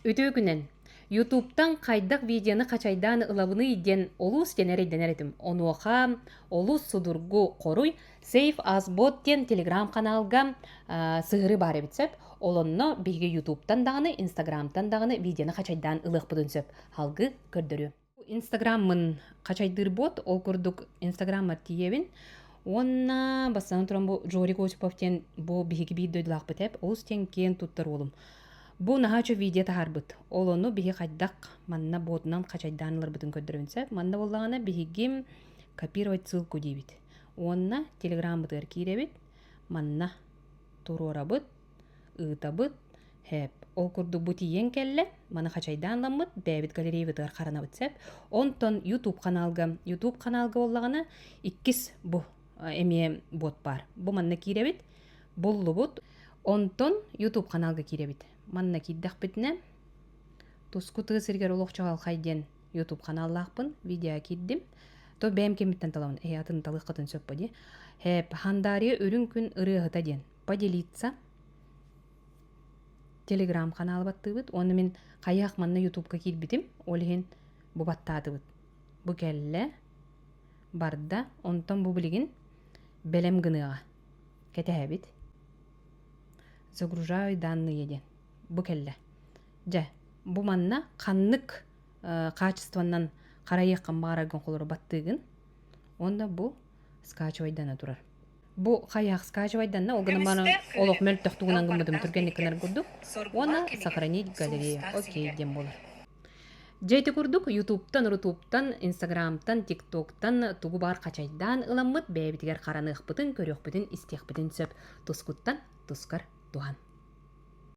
Үтүүкүнен YouTube'тан кайдак видеоны качайдан ылабыны иден олус денеретим. Онуоха олус судургу коруй Safe as Bot тен Telegram каналга сыгыры бар эбитсеп. Олонно биге YouTube'тан даганы, Instagram'тан даганы видеоны качайдан ылык будун сөп. Халгы көрдөрү. Instagram'ын качайдыр бот, ол курдук Instagram'a тиебин. Онна бастан туран бу Жорик Осиповтен бу биги видео дилак битеп, олус тен кен туттар олум. Бу нахачу видео тахарбыт. Олону биги кайдак манна ботунан качайданлар бутун көдөрүнсө, манна боллагана бигим копировать ссылку дебит. Онна Telegram бутыр киребит, манна турорабыт, ытабыт, хеп. Ол курду бутиен келле, мана качайданламыт, бэбит галерея бутыр каранабыт сеп. Онтон YouTube каналга боллагана иккис бу эме бот бар. Бу манна киребит, боллубут. Онтон YouTube каналга киребит. Манна киддак битне. Туску тыгысыргер олокчагал хайден YouTube каналлакпын, видео киддим. То бэм кемиттен талавын, атын талык кытын сөп боди. Хеп хандари өрүн күн ырыгыта ден. Поделиться. Telegram каналы баттыбыт. Оны мен каяк манна YouTube'ка кирбитим. Олеген бу баттадыбыт. Бу келле барда онтон бу билигин белем гыныга. Кетебит. Загружаю данные ден. Бу келле. Же, бу манна каннык качествонан карайыккан баарагын колору баттыгын. Онда бу скачивайдана турар. Бу каяк скачивайдана огына мана олок мөлтөктүгүнөн гымдым түргенникинер курдук. Оны сохранить галерея. Окей дем болар. Жейти курдук YouTube'тан, Rutub'тан, Instagram'тан, TikTok'тан тугу бар качайдан ыламмыт бэбитигер каранык бытын, көрөк бытын, истек бытын сөп. Тускуттан тускар туган.